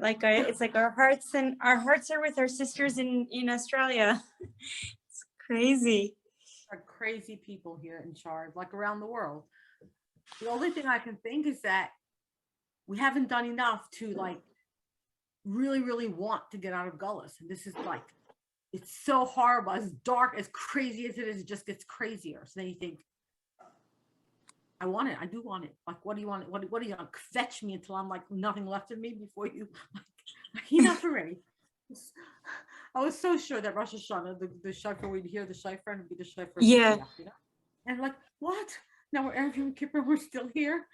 Like it's like our hearts are with our sisters in Australia. It's crazy. Are crazy people here in charge, like around the world. The only thing I can think is that we haven't done enough to like really, really want to get out of Gullis. And this is like, it's so horrible, as dark, as crazy as it is, it just gets crazier. So then you think, I want it. I do want it. Like, what do you want? What do you want? Fetch me until I'm like nothing left of me before you like enough already. I was so sure that Rosh Hashanah, the shofar, we'd hear the shofar and it'd be the shofar. Yeah. You know? And like, what? Now we're Erev Yom Kippur, we're still here.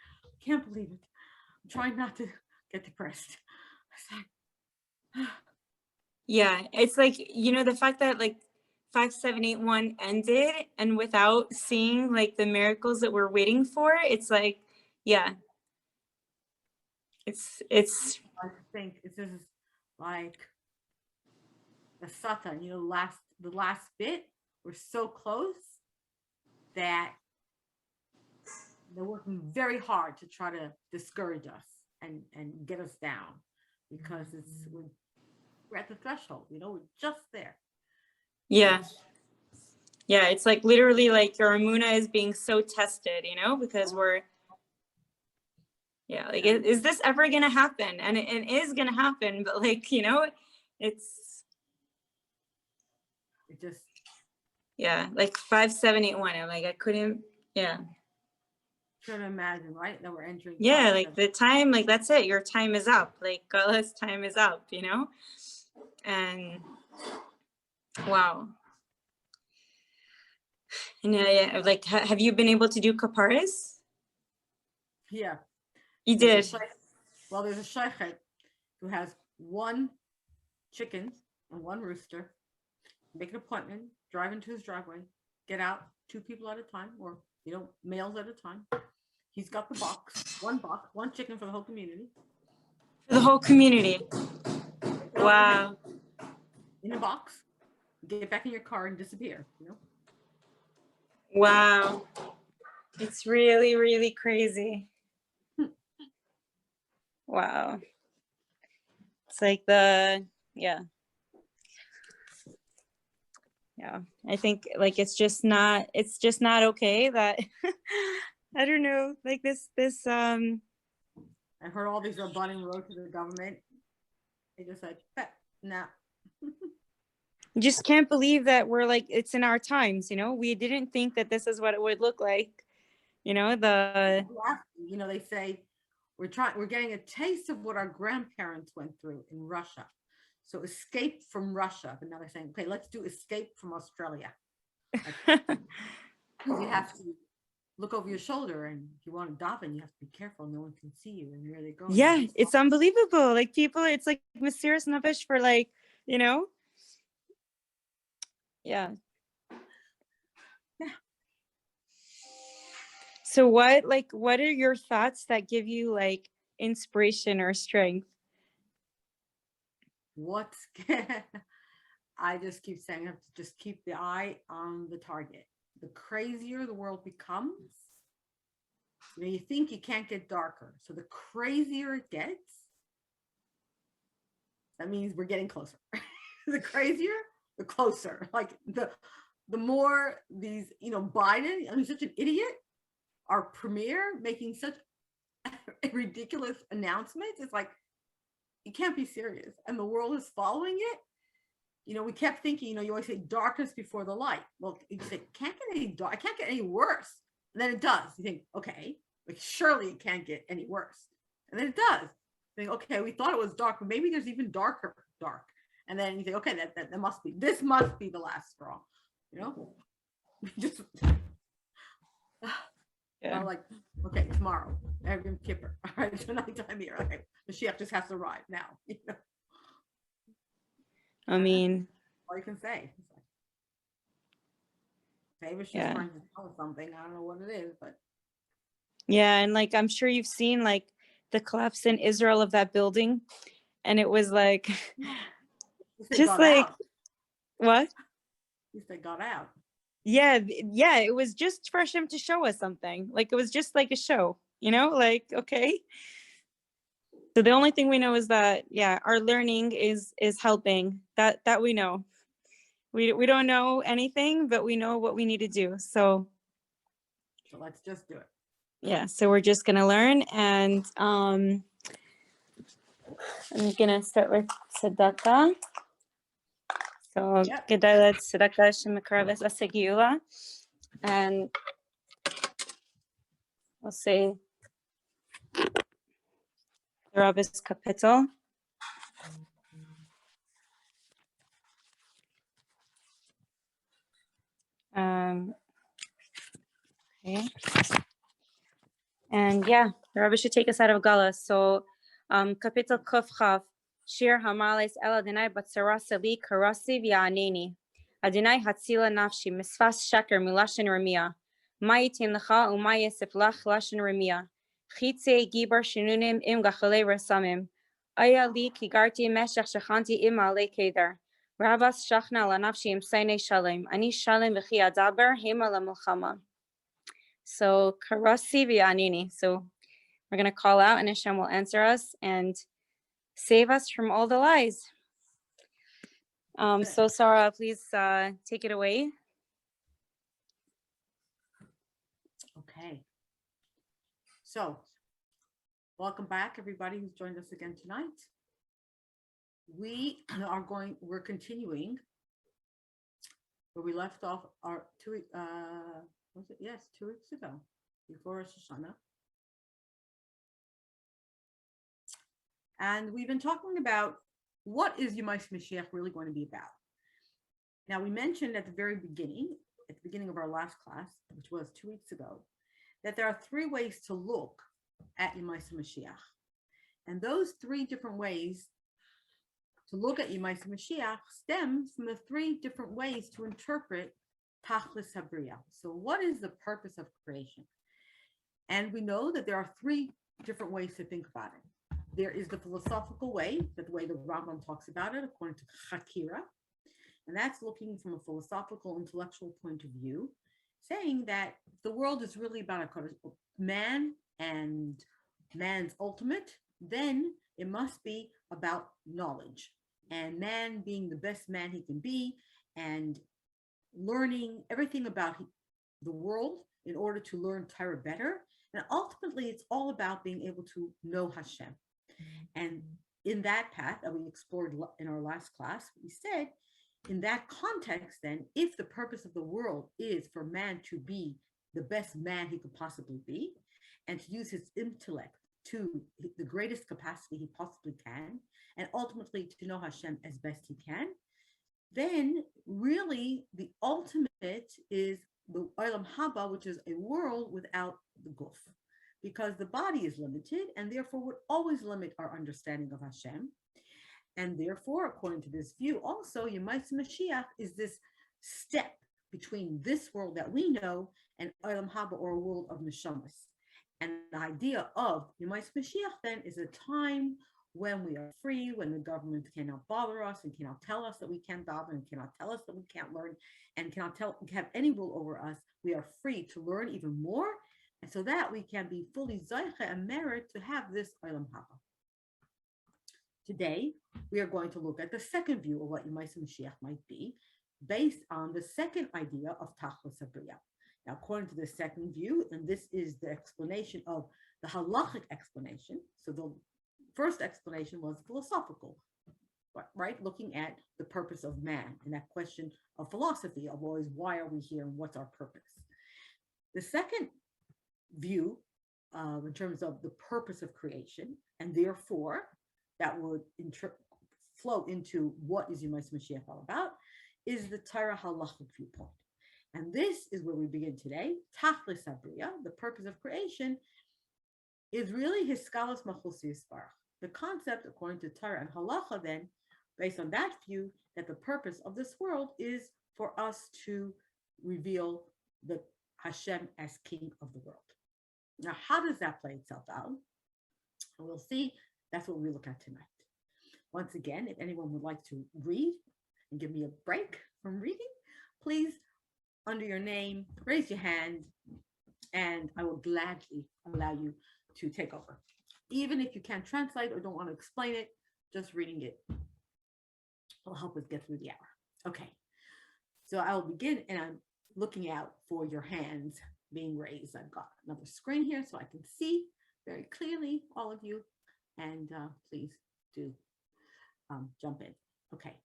Can't believe it. I'm trying not to get depressed. Yeah, it's like, the fact that like 5781 ended and without seeing like the miracles that we're waiting for, it's like, yeah. It's I think this is like the Satan, the last bit, we're so close that they're working very hard to try to discourage us and get us down, because we're at the threshold, we're just there. yeah. Yeah, it's like literally like your Amuna is being so tested, because we're, yeah, like, is this ever going to happen? And it is going to happen, but like, it just, yeah, like 5781. I'm like, I couldn't, yeah. Couldn't imagine, right? That we're entering. Yeah, like the time, like that's it. Your time is up. Like God's time is up, and wow. And yeah, like, have you been able to do kaparis? Yeah. You did. Well, there's a shaychet who has one chicken and one rooster. Make an appointment, drive into his driveway, get out 2 people at a time, or males at a time. He's got the box, one chicken for the whole community. For the whole community. Wow. In a box, get back in your car and disappear, Wow. It's really, really crazy. Wow. It's like yeah. I think like it's just not okay that I don't know, like this I heard all these abutting road to the government. They just like, nah. Just can't believe that we're like, it's in our times, we didn't think that this is what it would look like, they say we're getting a taste of what our grandparents went through in Russia. So escape from Russia, but now they're saying, okay, let's do escape from Australia. Like, you have to look over your shoulder, and if you want to daven, you have to be careful. No one can see you, and where they go. Yeah, it's unbelievable. Like people, it's like mysterious nefesh for like, Yeah. Yeah. So what are your thoughts that give you like inspiration or strength? I just keep saying, I have to just keep the eye on the target. The crazier the world becomes, you think you can't get darker. So the crazier it gets, that means we're getting closer. The crazier, the closer. Like the more these, Biden, such an idiot, our premier making such ridiculous announcements. It's like, you can't be serious. And the world is following it. We kept thinking, you always say darkness before the light. Well, you say, can't get any dark, I can't get any worse. And then it does. You think, okay, like surely it can't get any worse. And then it does. You think, okay, we thought it was dark, but maybe there's even dark. And then you think, okay, this must be the last straw. Just yeah. Like, okay, tomorrow, Erev Yom Kippur. All right, it's nighttime here. Okay, the Mashiach just has to arrive now. I mean, all you can say. Maybe she's trying to tell us something. I don't know what it is, but yeah, and like I'm sure you've seen like the collapse in Israel of that building, and it was like just like out. What? They got out. Yeah, it was just for him to show us something. Like it was just like a show, like, okay. So the only thing we know is that, yeah, our learning is helping. That we know. We don't know anything, but we know what we need to do. So let's just do it. yeah, so we're just gonna learn, and I'm gonna start with tzedakah. So gedalet tzedakah shemekaraves asegiula, and we'll say the Rabbi's kapitel. Okay. And yeah, the Rabbi should take us out of Gala. So, kapitel Kuf Chav, Shir Hamales El Adonai Batsara Sali Karasi V'Aneni. Adonai Hatzila Nafshi Misfas Sheker Milashin Ramia. Mayitin Lecha Umayesif Lach Lashin Ramia. Chitze Gibar Shinunim Im Gachale Rasamim. Aya Li Kigarti Meshach Shachanti Im Ale Kedar. Rabas Shachna Lanafshi Im Saine Shalem. Ani Shalem V'chi Adaber Hema LaMilchama. So Karasi V'Anini. So we're going to call out and Hashem will answer us and save us from all the lies. So Sara, please take it away. Okay. So welcome back, everybody who's joined us again tonight. We're continuing where we left off our 2 weeks ago, before Rosh Hashanah. And we've been talking about what is Yemais Mashiach really going to be about. Now, we mentioned at the beginning of our last class, which was 2 weeks ago, that there are 3 ways to look at Yemais Mashiach. And those 3 different ways to look at Yemais Mashiach stem from the 3 different ways to interpret Tachlis Habriya. So what is the purpose of creation? And we know that there are 3 different ways to think about it. There is the philosophical way, the way the Rambam talks about it, according to Chakira. And that's looking from a philosophical, intellectual point of view, saying that the world is really about man and man's ultimate, then it must be about knowledge. And man being the best man he can be and learning everything about the world in order to learn Torah better. And ultimately, it's all about being able to know Hashem. And in that path that we explored in our last class, we said, in that context, then, if the purpose of the world is for man to be the best man he could possibly be, and to use his intellect to the greatest capacity he possibly can, and ultimately to know Hashem as best he can, then really the ultimate is the Olam Haba, which is a world without the guf. Because the body is limited and therefore would always limit our understanding of Hashem. And therefore, according to this view, also Yemais Mashiach is this step between this world that we know and Olam Haba, or a world of Neshamas. And the idea of Yemais Mashiach then is a time when we are free, when the government cannot bother us and cannot tell us that we can't daven and cannot tell us that we can't learn and cannot have any rule over us. We are free to learn even more, and so that we can be fully Zaycha and merit to have this Olam Haba. Today, we are going to look at the second view of what Yemais Mashiach might be, based on the second idea of Tachlis Habriya. Now, according to the second view, and this is the explanation of the halachic explanation. So the first explanation was philosophical, right? Looking at the purpose of man and that question of philosophy of always, why are we here and what's our purpose? The second view, in terms of the purpose of creation, and therefore that would flow into what is Yemais Mashiach all about, is the Torah halachic viewpoint. And this is where we begin today. Tachlis Habriya, the purpose of creation, is really Hiskalos Malchus Yisbarach. The concept, according to Torah and halacha, then, based on that view, that the purpose of this world is for us to reveal the Hashem as king of the world. Now, how does that play itself out? We'll see. That's what we look at tonight. Once again, if anyone would like to read and give me a break from reading, please, under your name, raise your hand, and I will gladly allow you to take over. Even if you can't translate or don't want to explain it, just reading it will help us get through the hour. Okay, so I will begin, and I'm looking out for your hands being raised. I've got another screen here so I can see very clearly all of you, and please do jump in. Okay,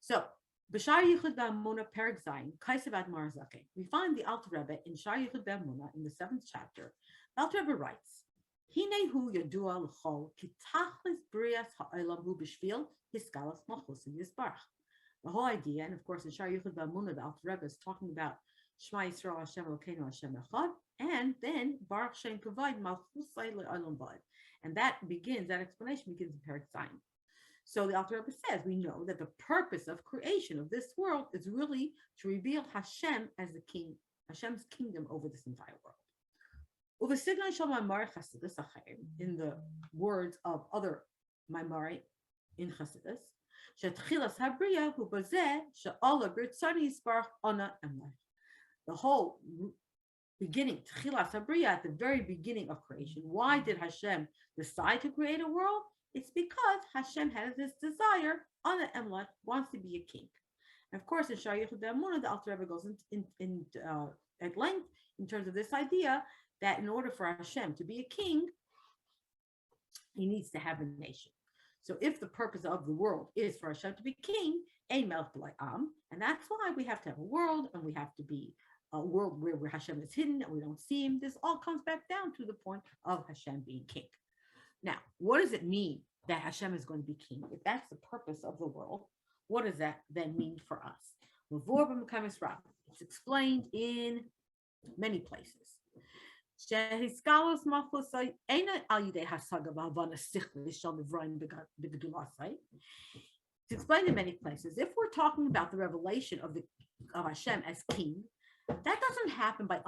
so B'Shar Yichud B'Amuna Perek Zayin Kaisav Admar Zakeh. We find the Alter Rebbe in Shar Yichud B'Amuna in the 7th chapter. The Alter Rebbe writes, Hine hu yadua l'chol ki tachlis brias ha'olam hu b'shvil hiskalas malchus yisbarach. The whole idea, and of course in Shar Yichud B'Amuna, the Alter Rebbe is talking about Shema Yisrael Hashem Elokeinu Hashem Echad, and then Baruch Shem Kavod Malchusay le'olam va'ed. And that explanation begins in Perek Zayin. So the Alter Rebbe says, we know that the purpose of creation of this world is really to reveal Hashem as the king, Hashem's kingdom over this entire world. In the words of other Maimari in Chassidus, the whole beginning, at the very beginning of creation, why did Hashem decide to create a world? It's because Hashem has this desire, Ana Emlech, wants to be a king. And of course, in Shar Yichud B'Amuna, the Alter Rebbe goes in at length in terms of this idea that in order for Hashem to be a king, he needs to have a nation. So if the purpose of the world is for Hashem to be king, Ein Melech B'lai Am, and that's why we have to have a world, and we have to be a world where Hashem is hidden and we don't see him. This all comes back down to the point of Hashem being king. Now, what does it mean that Hashem is going to be king? If that's the purpose of the world, what does that then mean for us? It's explained in many places. It's explained in many places. If we're talking about the revelation of Hashem as king, that doesn't happen by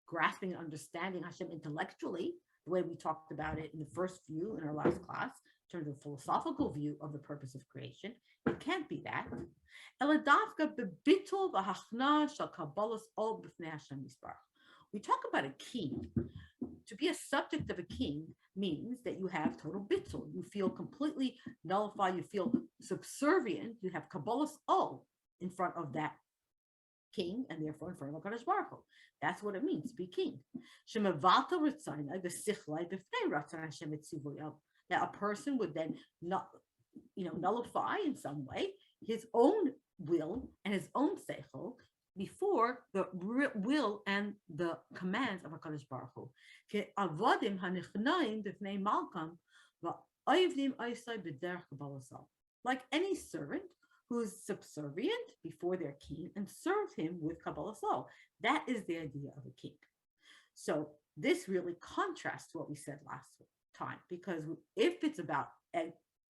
grasping and understanding Hashem intellectually, the way we talked about it in the first view in our last class, in terms of the philosophical view of the purpose of creation. It can't be that. We talk about a king. To be a subject of a king means that you have total bittul. You feel completely nullified. You feel subservient. You have kabbalas ol in front of that king, and therefore in front of HaKadosh Baruch Hu. That's what it means to be king. That a person would then not, nullify in some way his own will and his own seichel before the will and the commands of HaKadosh Baruch Hu. Like any servant who is subservient before their king and serve him with Kabbalah Soul. That is the idea of a king. So this really contrasts to what we said last time, because if it's about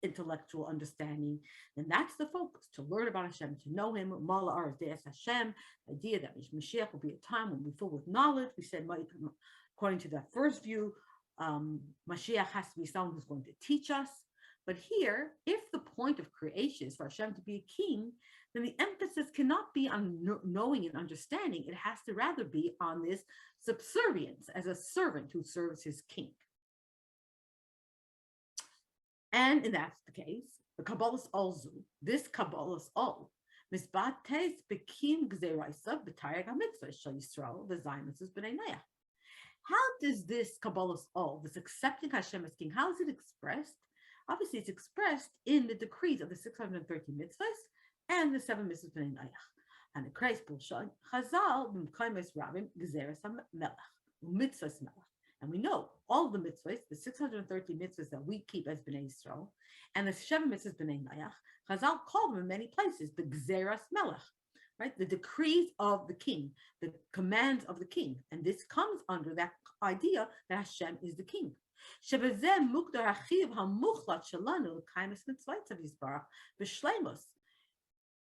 intellectual understanding, then that's the focus, to learn about Hashem, to know him, Mala Ar De'es Hashem, the idea that Mashiach will be a time when we're filled with knowledge. We said, according to that first view, Mashiach has to be someone who's going to teach us. But here, if the point of creation is for Hashem to be a king, then the emphasis cannot be on knowing and understanding. It has to rather be on this subservience as a servant who serves his king. And if that's the case, the Kabbalah's also, this Kabbalah's all, Misbates Bekim Gzeiraisa B'Tayag HaMitzvah Shal Yisrael V'Zayin Mitzvahs B'nei Noach. How does this Kabbalah's all, this accepting Hashem as king, how is it expressed? Obviously, it's expressed in the decrees of the 630 mitzvahs and the 7 mitzvahs b'nei Noach. And the Kreis Pulshan Chazal b'Mekaymes Rabim Gezeres HaMelech Mitzvahs Melech. And we know all the mitzvahs, the 630 mitzvahs that we keep as b'nei Yisrael, and the 7 mitzvahs b'nei Noach, Chazal call them in many places the Gezeres Melech, right? The decrees of the king, the commands of the king, and this comes under that idea that Hashem is the king.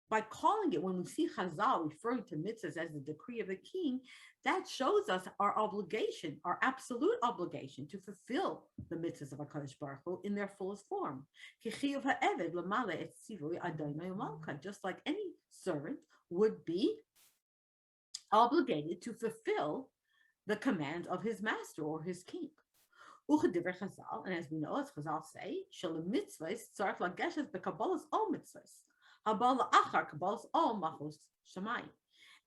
By calling it, when we see Chazal referring to mitzvahs as the decree of the king, that shows us our obligation, our absolute obligation to fulfill the mitzvahs of HaKadosh Baruch Hu in their fullest form. Just like any servant would be obligated to fulfill the commands of his master or his king. And as we know, as Chazal say, Shel mitzvahs tzarich lageshes bekabalas all mitzvahs. Habal achar kabalas all machos shamayim.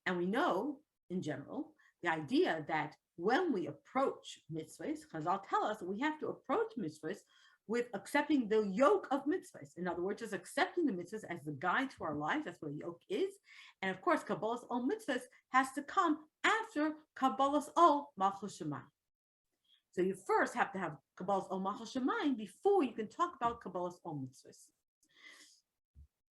And we know, in general, the idea that when we approach mitzvahs, Chazal tell us that we have to approach mitzvahs with accepting the yoke of mitzvahs. In other words, just accepting the mitzvahs as the guide to our life. That's what a yoke is. And of course, Kabbalah's all mitzvahs has to come after Kabbalah's all malchus shemayim. So you first have to have Kabbalah's all malchus shemayim before you can talk about Kabbalah's all mitzvahs.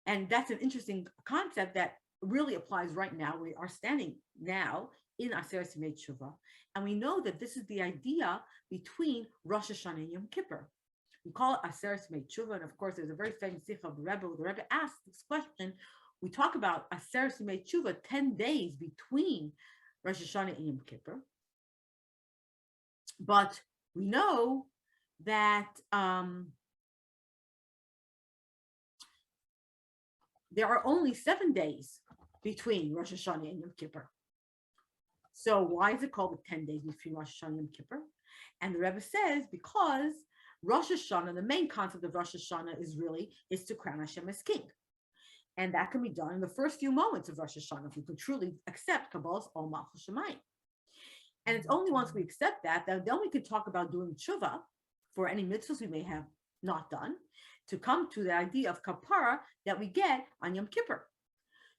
And that's an interesting concept that really applies right now. We are standing now in Aseret Yemei Tshuva, and we know that this is the idea between Rosh Hashanah and Yom Kippur. We call it Aseret Yemei Tshuva, and of course, there's a very famous sikha of the Rebbe. The Rebbe asked this question. We talk about Aseret Yemei Tshuva, 10 days between Rosh Hashanah and Yom Kippur, but we know that there are only 7 days between Rosh Hashanah and Yom Kippur. So why is it called the 10 days between Rosh Hashanah and Yom Kippur? And the Rebbe says because Rosh Hashanah, the main concept of Rosh Hashanah is to crown Hashem as king. And that can be done in the first few moments of Rosh Hashanah if we could truly accept Kabbalah's Ol Malchus Shemayim. And it's only once we accept that then we can talk about doing tshuva for any mitzvahs we may have not done, to come to the idea of kapara that we get on Yom Kippur.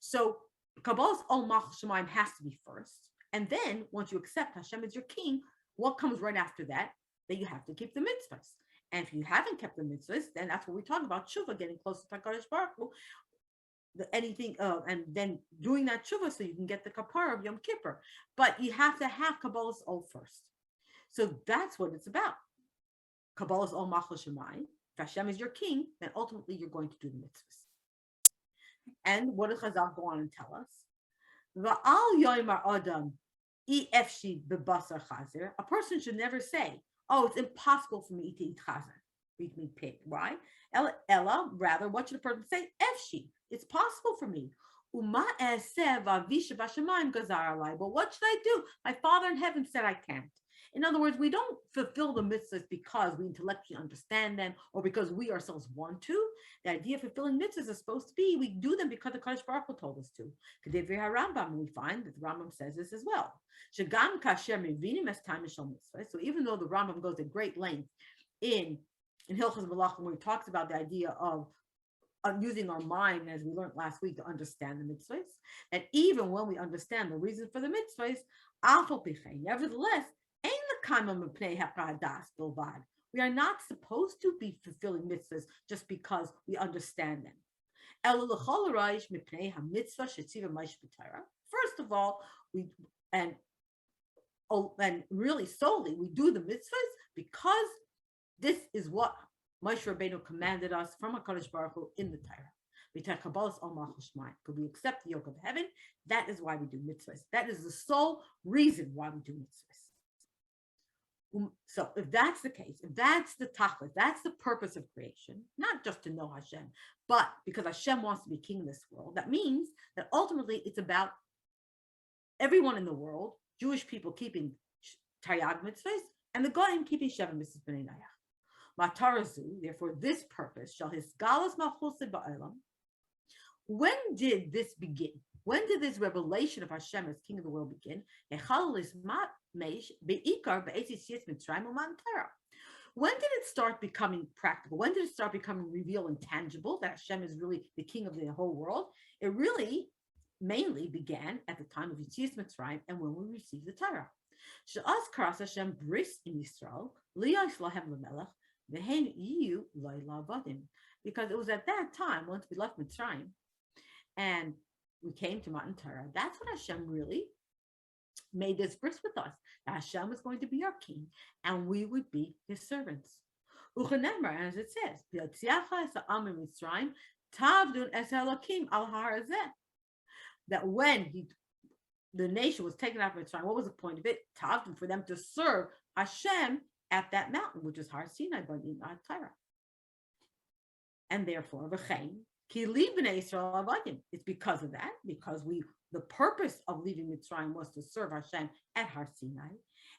So Kabbalah's Ol Malchus Shemayim has to be first. And then once you accept Hashem as your king, what comes right after that? That you have to keep the mitzvahs. And if you haven't kept the mitzvahs, then that's what we talk about, tshuva, getting closer to HaKadosh Baruch Hu, and then doing that tshuva so you can get the kapara of Yom Kippur. But you have to have Kabbalah's Ol first. So that's what it's about. Kabbalah's Ol Malchus Shemayim. If Hashem is your king, then ultimately you're going to do the mitzvahs. And what does Chazal go on and tell us? Va'al yoymar adam efshi bebasar chazer. A person should never say, "Oh, it's impossible for me to eat chazer, eat meat pig." Why? Ella, rather, what should a person say? Efshi, it's possible for me. Uma eseh v'avisha b'shamayim gazar alai. But what should I do? My Father in heaven said I can't. In other words, we don't fulfill the mitzvahs because we intellectually understand them or because we ourselves want to. The idea of fulfilling mitzvahs is supposed to be we do them because the Kadosh Baruch Hu told us to. Kedevri HaRambam, and we find that the Rambam says this as well. Shagam kasher mevinim es time mishal mitzvah. So even though the Rambam goes at great length in Hilchos Malachim, where he talks about the idea of using our mind, as we learned last week, to understand the mitzvahs, and even when we understand the reason for the mitzvahs, nevertheless, we are not supposed to be fulfilling mitzvahs just because we understand them. First of all, and really solely, we do the mitzvahs because this is what Moshe Rabbeinu commanded us from HaKadosh Baruch Hu in the Torah. Because we accept the yoke of heaven, that is why we do mitzvahs. That is the sole reason why we do mitzvahs. So if that's the case, if that's the tachlis, that's the purpose of creation, not just to know Hashem, but because Hashem wants to be king in this world, that means that ultimately it's about everyone in the world, Jewish people keeping Taryag mitzvahs, and the Goyim keeping Sheva mitzvahs b'nei Nayach. Matarazu, therefore this purpose, shall his galas malchusid ba'olam. When did this begin? When did this revelation of Hashem as king of the world begin? When did it start becoming practical? When did it start becoming real and tangible that Hashem is really the king of the whole world? It really mainly began at the time of Yetzias Mitzrayim and when we received the Torah. She'az karas Hashem bris in Yisrael liyos lahem lemelech v'hen yiyu loy la'avadim. Because it was at that time, once we left Mitzrayim and we came to Matan Torah, that's when Hashem really made this bris with us. That Hashem was going to be our king and we would be his servants. Uchenemar, as it says, that when the nation was taken out of Mitzrayim, what was the point of it? Tavdun, for them to serve Hashem at that mountain, which is Har Sinai by the Torah. And therefore, it's because of that, because the purpose of leaving Mitzrayim was to serve Hashem at Har Sinai.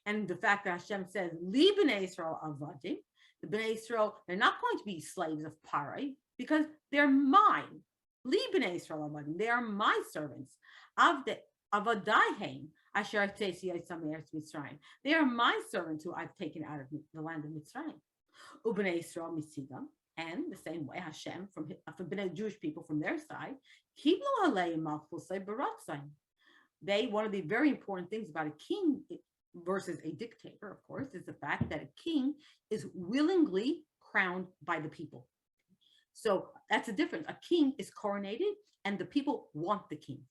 And the fact that Hashem says, Li b'nei Yisrael avadim, the b'nei Yisrael, they're not going to be slaves of Parai because they're mine. Li b'nei Yisrael avadim, they are my servants. Avadaihem, asher tesi yitzam eretz Mitzrayim. They are my servants who I've taken out of the land of Mitzrayim. Ubnei Yisrael mitzidam, and the same way Hashem from the Jewish people from their side, kiblu aleim malchusay baratzayim. One of the very important things about a king versus a dictator, of course, is the fact that a king is willingly crowned by the people. So that's a difference. A king is coronated and the people want the king.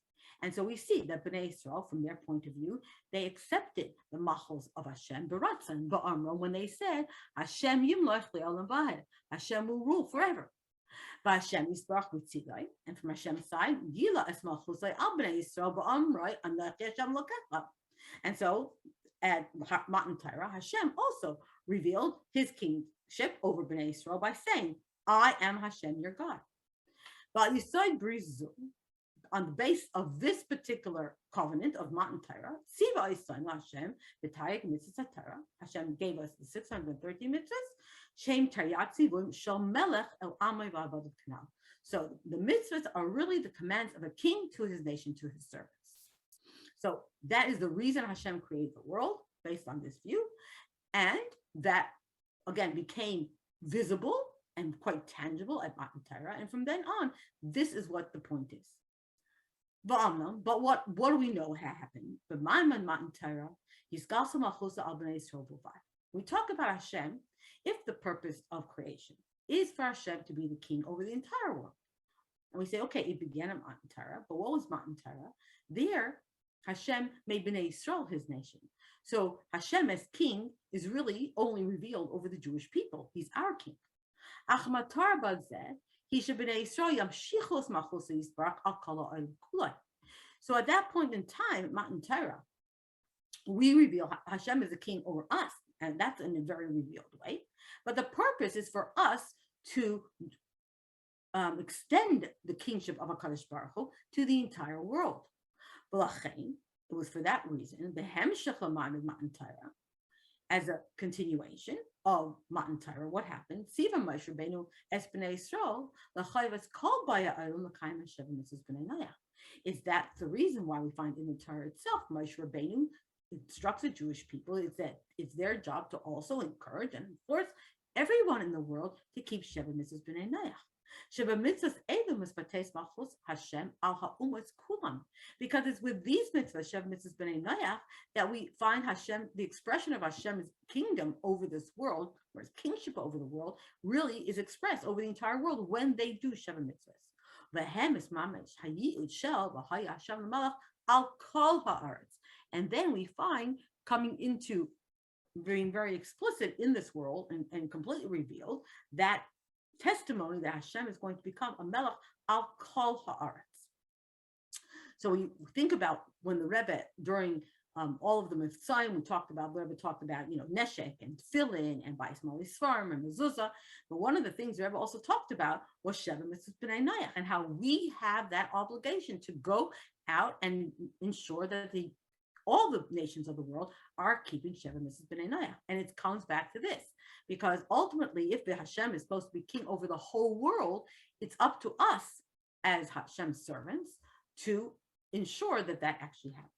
And so we see that Bnei Israel, from their point of view, they accepted the machos of Hashem, baratzan, ba'amra, when they said, Hashem yimloch le'olam v'ed, Hashem will rule forever. Hashem yisbarach mitzidai, and from Hashem's side, Yila es malchusai al Bnei Yisrael ba'amrai anach Hashem lokecha. And so at Matan Torah, Hashem also revealed his kingship over Bnei Yisrael by saying, I am Hashem your God. But Yisai brizu, on the base of this particular covenant of Matan Torah, Siva Yisai Hashem b'tayik mitzvah Torah, Hashem gave us the 613 mitzvahs. Shem Taryatzi Shel Melech El Amay V'Avodat Kanal. So the mitzvahs are really the commands of a king to his nation, to his servants. So that is the reason Hashem created the world, based on this view, and that again became visible and quite tangible at Matan Torah. And from then on, this is what the point is. But what do we know happened? But Matan Torah, we talk about Hashem. If the purpose of creation is for Hashem to be the king over the entire world, and we say, okay, it began at Matan Torah, but what was Matan Torah? There, Hashem made Bnei Yisrael his nation. So Hashem as king is really only revealed over the Jewish people. He's our king. So at that point in time, at Matan Torah, we reveal Hashem is a king over us, and that's in a very revealed way. But the purpose is for us to extend the kingship of HaKadosh Baruch Hu to the entire world. It was for that reason, the Hemshech Matan Torah, as a continuation of Matan Torah, what happened? Siva Moshe Rabbeinu es Bnei Yisrael l'chayvas kol baya ayil l'kayim Hashem mitzvos Bnei Noach. Is that the reason why we find in the Torah itself, Moshe Rabbeinu instructs the Jewish people is that it's their job to also encourage and enforce everyone in the world to keep Sheva Mitzvos Bnei Noach. Sheva Mitzvos Edu Mispates Malchus Hashem Al Ha'umas Kulam. Because it's with these mitzvahs, Sheva Mitzvos Bnei Noach, that we find Hashem, the expression of Hashem's kingdom over this world, or his kingship over the world, really is expressed over the entire world when they do Sheva Mitzvahs. V'hem is mamash hayi'ud shel v'haya Hashem l'malach al kol ha'aretz. And then we find coming into being very explicit in this world and completely revealed that testimony that Hashem is going to become a melech al kol ha'aretz. So we think about when the Rebbe, during all of the Mitzvahs, the Rebbe talked about, Neshek and Tefillin and Bais Mali Sfarim and Mezuzah. But one of the things the Rebbe also talked about was Sheva Mitzvos Bnei Noach, and how we have that obligation to go out and ensure that all the nations of the world are keeping Sheva Mitzvos Bnei Noach. And it comes back to this, because ultimately, if the Hashem is supposed to be king over the whole world, it's up to us as Hashem's servants to ensure that that actually happens.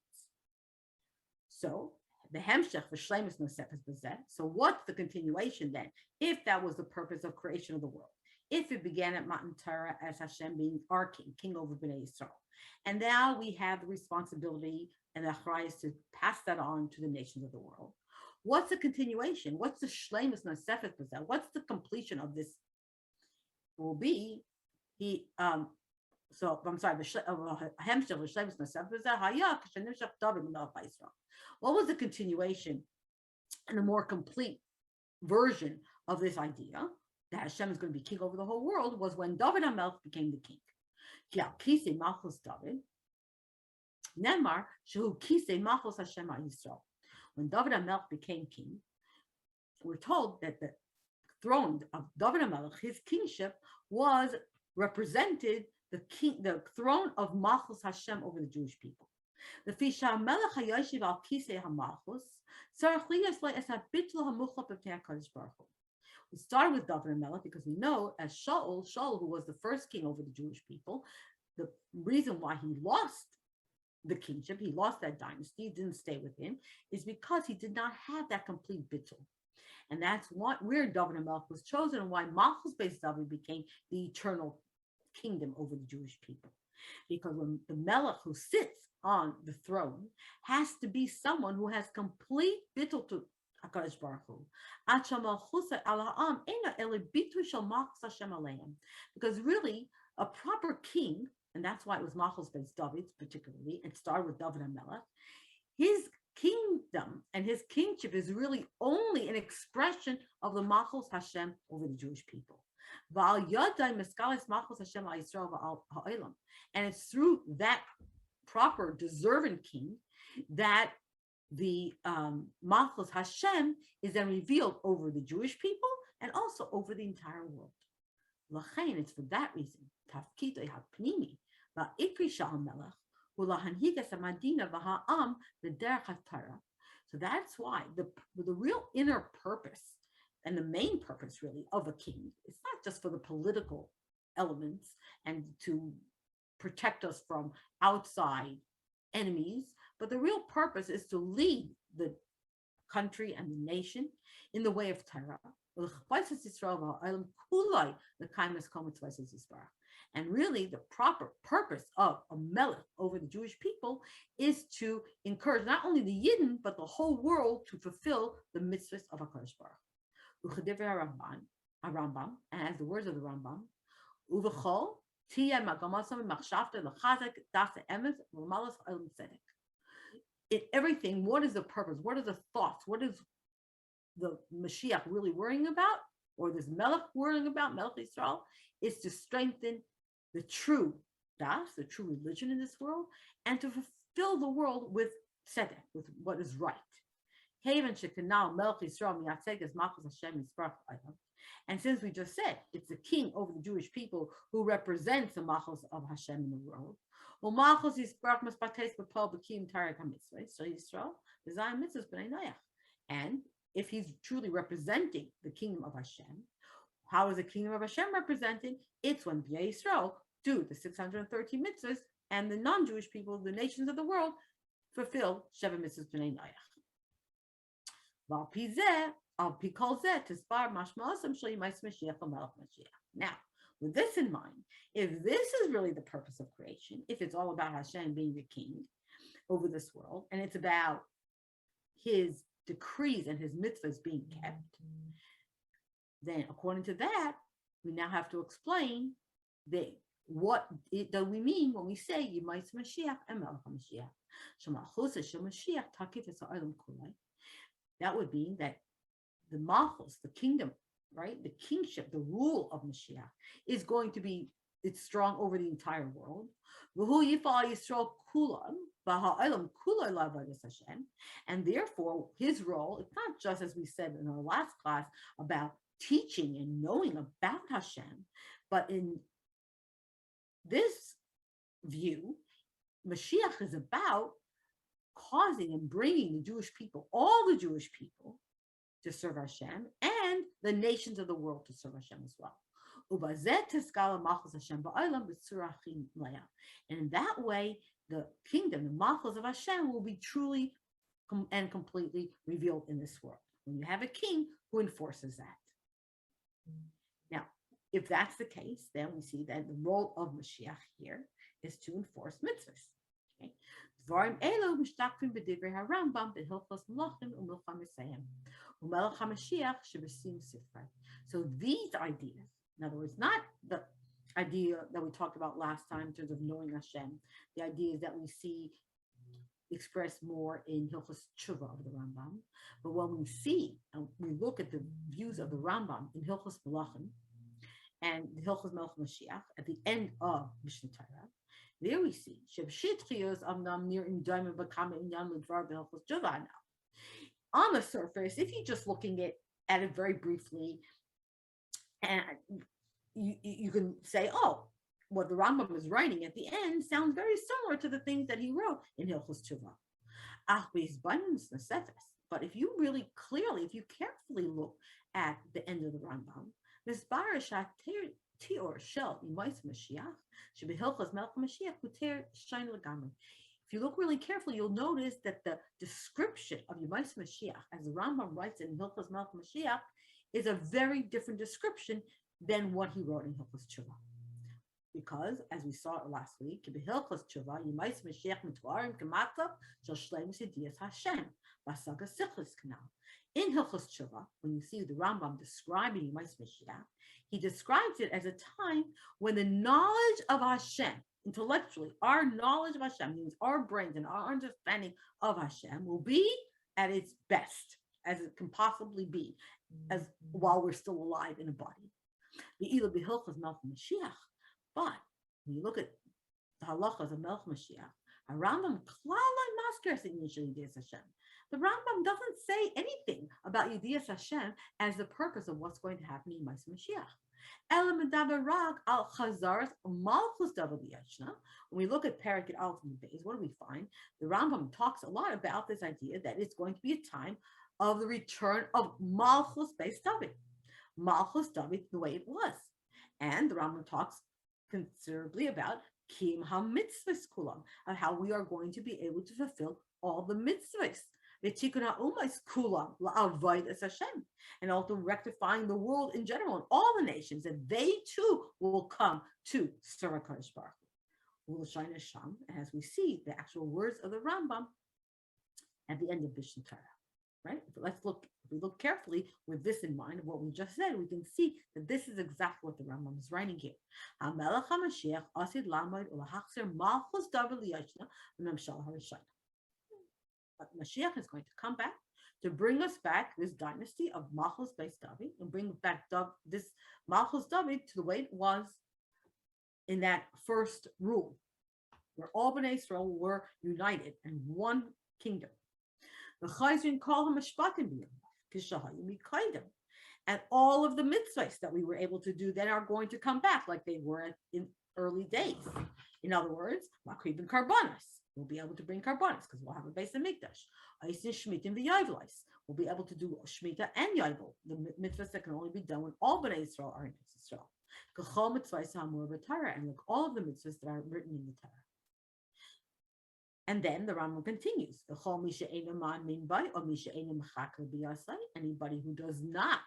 So the Hemshech v'shleimus nosefes b'zeh. So what's the continuation then? If that was the purpose of creation of the world, if it began at Matan Torah as Hashem being our king over Bnei Yisrael, and now we have the responsibility and the achrayus to pass that on to the nations of the world. What's the continuation? What's the shleimus nosefes b'zeh? What's the completion of this? Will be So I'm sorry. What was the continuation and a more complete version of this idea that Hashem is going to be king over the whole world was when David HaMelech became the king. Nemar shehu kisei malchus Hashem Yisrael. When David HaMelech became king, we're told that the throne of David HaMelech, his kingship, was represented the throne of Malchus Hashem over the Jewish people. לפי שהמלך היושב על כיסא המלכוס, צריך להיות לו את הביטול המוחלט בפני הקדוש ברוך הוא. We started with David and Melech because we know as Shaul, who was the first king over the Jewish people, the reason why he lost the kingship, he lost that dynasty, didn't stay with him, is because he did not have that complete bittul. And that's where David and Melech was chosen, and why Malchus based David became the eternal kingdom over the Jewish people. Because when the Melech who sits on the throne has to be someone who has complete bittul to HaKadosh Baruch Hu. Because really, a proper king, and that's why it was Malchus based David particularly, and started with David and Melech, his kingdom and his kingship is really only an expression of the Malchus Hashem over the Jewish people. And it's through that proper deserving king that the Malchus Hashem is then revealed over the Jewish people and also over the entire world. It's for that reason. So that's why the real inner purpose and the main purpose really of a king, it's not just for the political elements and to protect us from outside enemies, but the real purpose is to lead the country and the nation in the way of Torah. And really the proper purpose of a melech over the Jewish people is to encourage not only the Yidden, but the whole world to fulfill the mitzvahs of HaKadosh Baruch Hu. Rambam, and as the words of the Rambam, in everything, what is the purpose? What are the thoughts? What is the Mashiach really worrying about? Or this Melech worrying about, Melech Yisrael, is to strengthen the true das, the true religion in this world, and to fulfill the world with tzedek, with what is right. And since we just said it's the king over the Jewish people who represents the Malchus of Hashem in the world, and if he's truly representing the kingdom of Hashem, how is the kingdom of Hashem represented? It's when Bnei Yisrael do the 613 mitzvahs, and the non-Jewish people, the nations of the world, fulfill Sheva mitzvahs Bnei Noach. Now, with this in mind, if this is really the purpose of creation, if it's all about Hashem being the king over this world, and it's about his decrees and his mitzvahs being kept, then according to that, we now have to explain what do we mean when we say Yemais Mashiach and Melech Mashiach. That would mean that the Malchus, the kingdom, right, the kingship, the rule of Mashiach is going to be, it's strong over the entire world. And therefore, his role, it's not just, as we said in our last class, about teaching and knowing about Hashem, but in this view, Mashiach is about causing and bringing the Jewish people, all the Jewish people, to serve Hashem, and the nations of the world to serve Hashem as well. And in that way, the kingdom, the Malchus of Hashem, will be truly and completely revealed in this world, when you have a king who enforces that. Now, if that's the case, then we see that the role of Mashiach here is to enforce mitzvahs. Okay? So these ideas, in other words, not the idea that we talked about last time in terms of knowing Hashem, the ideas that we see expressed more in Hilchos Tshuva of the Rambam, but when we see and we look at the views of the Rambam in Hilchos Melachim and Hilchos Melech Mashiach at the end of Mishnah Torah, there we see on the surface, if you're just looking at it very briefly, and you can say, oh, what the Rambam is writing at the end sounds very similar to the things that he wrote in Hilchos Tshuva. But if you really clearly, if you carefully look at the end of the Rambam, if you look really carefully, you'll notice that the description of Yemais Mashiach, as the Rambam writes in Hilchos Melech Mashiach, is a very different description than what he wrote in Hilchos Tshuva. Because, as we saw last week, in Hilchos Tshuva, Yemais Mashiach mitvarim k'matzav shel shleimus yediyas Hashem b'saga sichlis kanal. In Hilchos Tshuva, when you see the Rambam describing Yemais Mashiach, he describes it as a time when the knowledge of Hashem, intellectually, our knowledge of Hashem, means our brains and our understanding of Hashem, will be at its best, as it can possibly be, as while we're still alive in a body. But when you look at the halachas of Melech Mashiach, the Rambam doesn't say anything about Yediyas Hashem as the purpose of what's going to happen in Yemais Mashiach. When we look at Parak Aleph and Beis, what do we find? The Rambam talks a lot about this idea that it's going to be a time of the return of Malchus Beis David. Malchus David the way it was. And the Rambam talks considerably about Kim HaMitzvahs Kulam, of how we are going to be able to fulfill all the mitzvahs. And also rectifying the world in general and all the nations, that they too will come to serve HaKadosh Baruch Hu. As we see the actual words of the Rambam at the end of Mishnah Torah. Right? If we look carefully with this in mind, what we just said, we can see that this is exactly what the Rambam is writing here. Mashiach is going to come back to bring us back this dynasty of Malchus Beis David and bring back this Malchus David to the way it was in that first rule, where all Bnei Israel were united in one kingdom. The Chayzrin call him a shpatim, and all of the mitzvahs that we were able to do then are going to come back like they were in early days. In other words, makrib and karbanos. We'll be able to bring karbanos because we'll have a base of mikdash. Aisin shmitim v'yavlis. We'll be able to do shmita and yavel, the mitzvahs that can only be done when all Bnei Israel are in Israel. K'chol mitzvahs ha'amur b'Torah, and look all of the mitzvahs that are written in the Torah. And then the Rambam continues: anybody who does not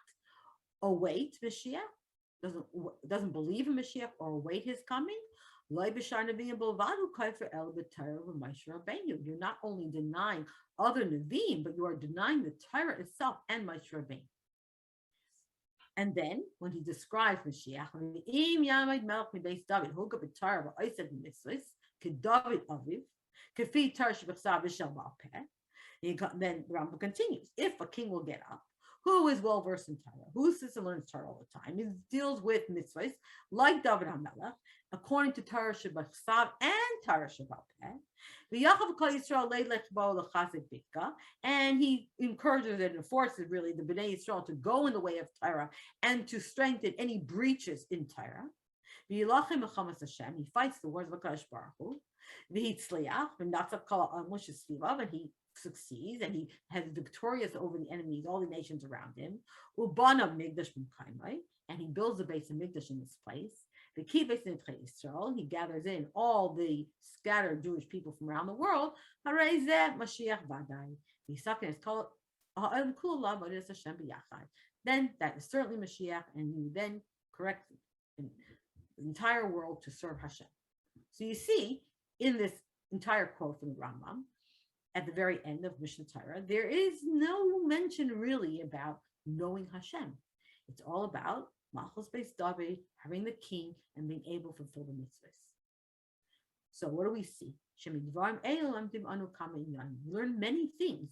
await Mashiach, doesn't believe in Mashiach or await his coming, you're not only denying other Nevi'im, but you are denying the Torah itself and Moshe Rabbeinu. And then when he describes Mashiach, then the Rambam continues: if a king will get up, who is well versed in Torah, who sits and learns Torah all the time, he deals with mitzvahs like David HaMelech, according to Torah Shebachsav and Torah Shebapeh, and he encourages and enforces really the Bnei Yisrael to go in the way of Torah and to strengthen any breaches in Torah. He fights the wars of HaKadosh Baruch Hu, and he succeeds, and he has victorious over the enemies, all the nations around him. And he builds a base of Mikdash in this place. The key base in Israel, he gathers in all the scattered Jewish people from around the world. Then that is certainly Mashiach, and you then correct the entire world to serve Hashem. So you see, in this entire quote from the Rambam, at the very end of Mishnah Torah, there is no mention really about knowing Hashem. It's all about Malchus Beis David, having the king, and being able to fulfill the mitzvahs. So what do we see? We learn many things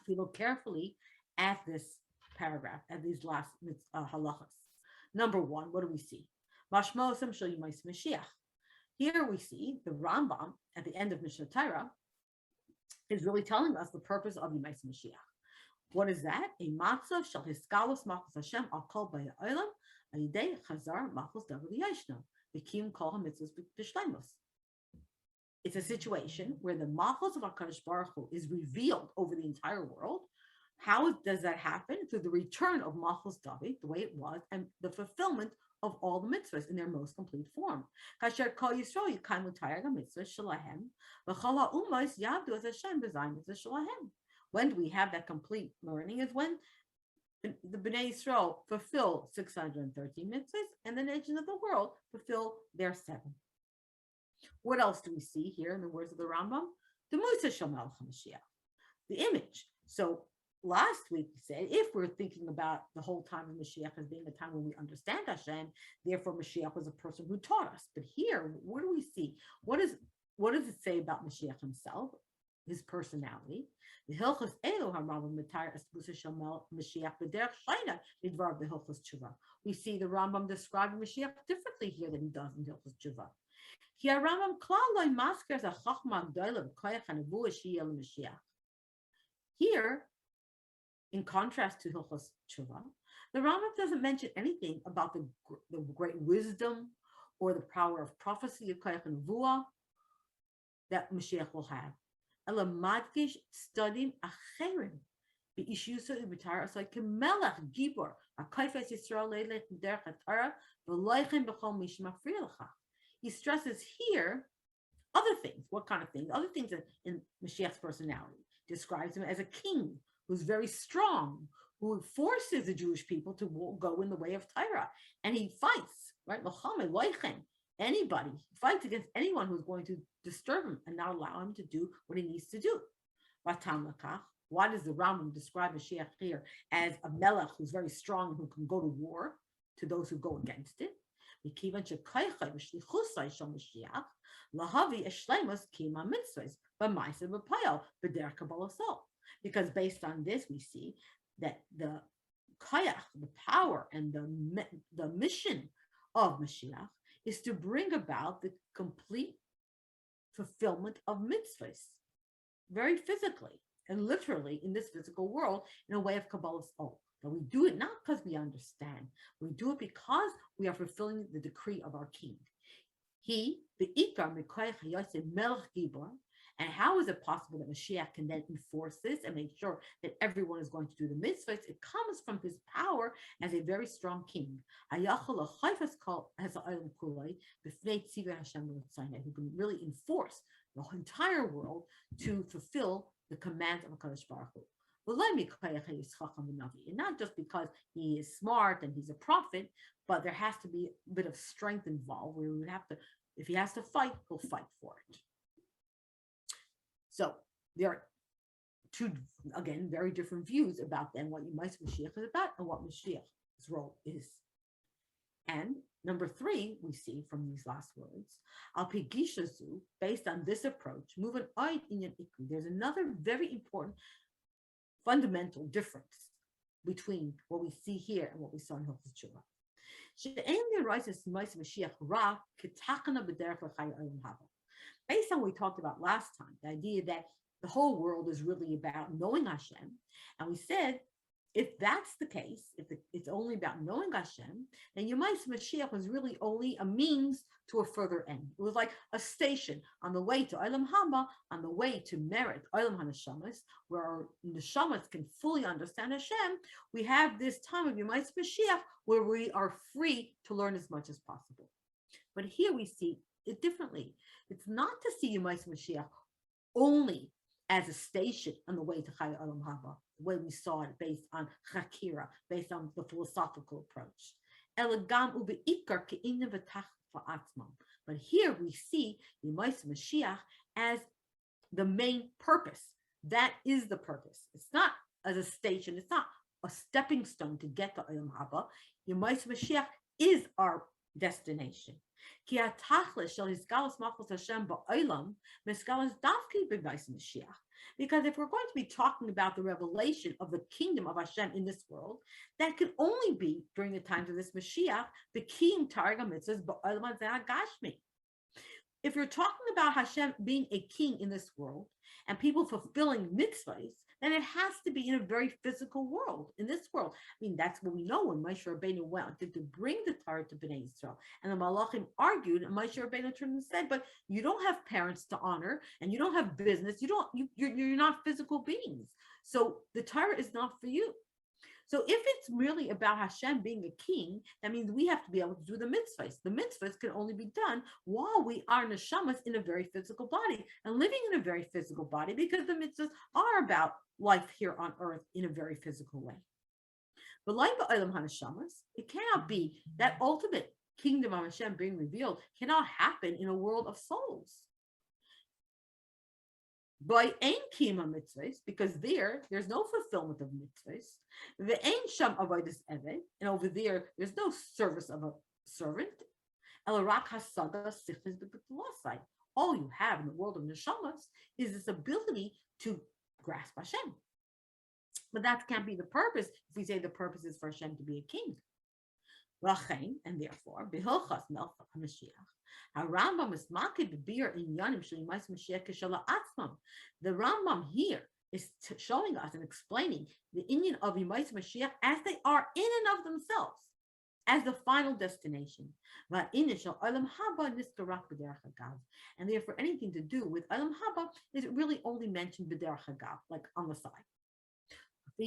if we look carefully at this paragraph, at these last halachas. Number one, what do we see? Here we see the Rambam at the end of Mishnah Torah is really telling us the purpose of Yemais Mashiach. What is that? A matzah shel hisgalus malchus Hashem al kol b'ha'olam Ayidei Chazar Malchus David Yashna, Vikim Kol HaMitzvos B'Shleimus. It's a situation where the Malchus of HaKadosh Baruch Hu is revealed over the entire world. How does that happen? Through the return of Malchus David, the way it was, and the fulfillment of all the mitzvahs in their most complete form. Kasher Kol Yisrael Yikaimu Tayag HaMitzvah Shalahem, V'chol HaUmos Yavdu as Hashem B'Zayin Mitzvah Shalahem. When do we have that complete learning? Is when the Bnei Yisrael fulfill 613 mitzvahs, and the nations of the world fulfill their 7. What else do we see here in the words of the Rambam? The Musa Shel Melech HaMashiach, the image. So last week we said, if we're thinking about the whole time of Mashiach as being a time when we understand Hashem, therefore Mashiach was a person who taught us. But here, what do we see? What does it say about Mashiach himself, his personality? The Hilchos Elu HaRambam Matar as Musa Shel Mashiach B'derech Shaina Midvar B'Hilchos Tshuva. We see the Rambam describing Mashiach differently here than he does in Hilchos Tshuva. Here in contrast to Hilchos Tshuva, the Rambam doesn't mention anything about the great wisdom or the power of prophecy of Koyach and Nevuah that Mashiach will have. Ela madgish studim acherim beishusa u'b'tara asay kemelech gibor ha'kayfes Yisrael leilech derech ha'tara v'loichem b'chol mishma fri'lecha. He stresses here other things. What kind of things? Other things in Mashiach's personality. Describes him as a king who's very strong, who forces the Jewish people to go in the way of Torah. And he fights, right? Anybody, he fights against anyone who's going to disturb him and not allow him to do what he needs to do. Why does the Rambam describe Mashiach here as a melech who's very strong, who can go to war to those who go against it? Because based on this, we see that the kayach, the power, and the mission of Mashiach is to bring about the complete fulfillment of mitzvahs, very physically and literally in this physical world, in a way of Kabbalah's own. But we do it not because we understand. We do it because we are fulfilling the decree of our king. He, the Ikar Mikoyach Yosef Melech Gibor. And how is it possible that Mashiach can then enforce this and make sure that everyone is going to do the mitzvahs? It comes from his power as a very strong king. Who can really enforce the entire world to fulfill the commands of HaKadosh Baruch Hu. And not just because he is smart and he's a prophet, but there has to be a bit of strength involved where we would have to, if he has to fight, he'll fight for it. So there are two, again, very different views about then what Yemais Mashiach is about and what Mashiach's role is. And number 3, we see from these last words, Al Pigishazu, based on this approach, moving on in there's another very important fundamental difference between what we see here and what we saw in Hilchos Tshuva. Based on what we talked about last time, the idea that the whole world is really about knowing Hashem, and we said, if that's the case, if it's only about knowing Hashem, then Yemais Mashiach was really only a means to a further end. It was like a station on the way to Olam Haba, on the way to merit Olam HaNeshamas, where our Neshamas can fully understand Hashem. We have this time of Yemais Mashiach where we are free to learn as much as possible. But here we see it differently. It's not to see Yemais Mashiach only as a station on the way to Chai Olam Haba, the way we saw it based on Chakira, based on the philosophical approach. But here we see Yemais Mashiach as the main purpose. That is the purpose. It's not as a station. It's not a stepping stone to get to Olam Haba. Yemais Mashiach is our destination. Because if we're going to be talking about the revelation of the kingdom of Hashem in this world, that can only be during the times of this Mashiach, the king Targa Mitzvahs Ba'olam Gashmi. If you're talking about Hashem being a king in this world and people fulfilling mitzvahs, then it has to be in a very physical world, in this world. I mean, that's what we know when Moshe Rabbeinu went to bring the Torah to Bnei Israel. And the Malachim argued, and Moshe Rabbeinu turned and said, but you don't have parents to honor, and you don't have business. You're not physical beings. So the Torah is not for you. So if it's really about Hashem being a king, that means we have to be able to do the mitzvahs. The mitzvahs can only be done while we are neshamas in a very physical body and living in a very physical body, because the mitzvahs are about life here on earth in a very physical way. But like Olam HaNeshamas, it cannot be that ultimate kingdom of Hashem being revealed cannot happen in a world of souls. By ein kima mitzvahs, because there's no fulfillment of mitzvahs. The ein sham avodas eved, and over there's no service of a servant. Elarak hasada sichas b'b'tulosai. All you have in the world of neshamas is this ability to grasp Hashem. But that can't be the purpose if we say the purpose is for Hashem to be a king. And therefore, b'hilchas melech HaMashiach, HaRambam is maked b'bir inyanim sh'limais Mashiach k'shala atzmam. The Rambam here is showing us and explaining the inyan of Yimais Mashiach as they are in and of themselves, as the final destination. And therefore, anything to do with Olam Haba is really only mentioned b'derech hagav, like on the side. And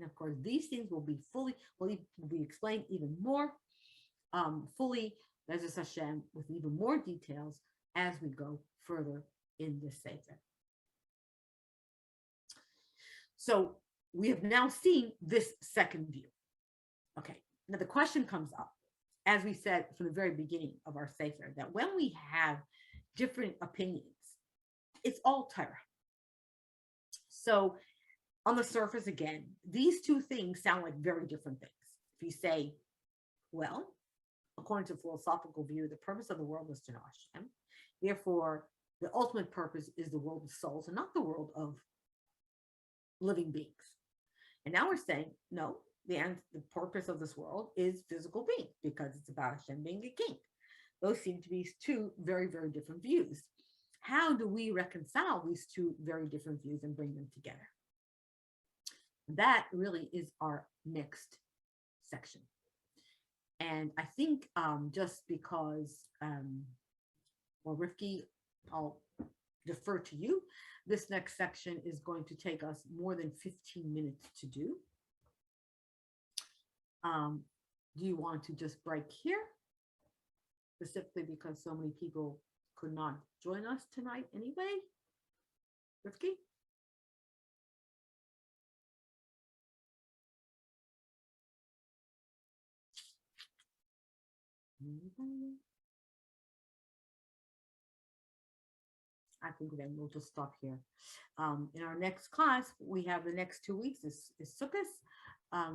of course, these things will be explained even more fully, Bezos Hashem, with even more details as we go further in this sefer. So we have now seen this second view. Okay, now the question comes up, as we said from the very beginning of our sefer, that when we have different opinions, it's all Torah. So on the surface, again, these two things sound like very different things. If you say, well, according to philosophical view, the purpose of the world is to know Hashem. Therefore, the ultimate purpose is the world of souls and not the world of living beings. And now we're saying, no, the purpose of this world is physical beings because it's about Hashem being a king. Those seem to be two very, very different views. How do we reconcile these two very different views and bring them together? That really is our next section. And I think just because, well, Rifki, I'll defer to you. This next section is going to take us more than 15 minutes to do. Do you want to just break here? Specifically because so many people could not join us tonight anyway. Rifki? I think then we'll just stop here. In our next class, we have the next 2 weeks is Sukkot,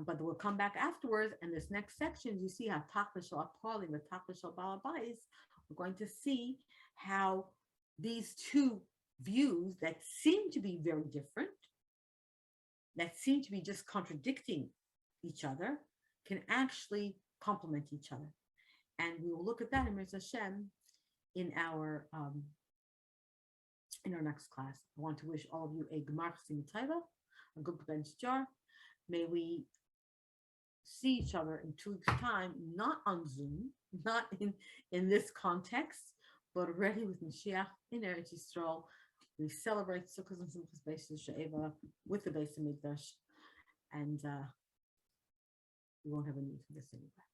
but we'll come back afterwards. And this next section, you see how Takashal Apali, the Takashal Balabais, we're going to see how these two views that seem to be very different, that seem to be just contradicting each other, can actually complement each other. And we will look at that in Mirz Hashem in our next class. I want to wish all of you a Gemar Chasim Taiva, a good bench jar. May we see each other in 2 weeks' time, not on Zoom, not in this context, but already with Mashiach in Eretz Yisrael. We celebrate Sukkot and Simchas Beis She'eva with the Beis Hamikdash, and we won't have a need for this anyway.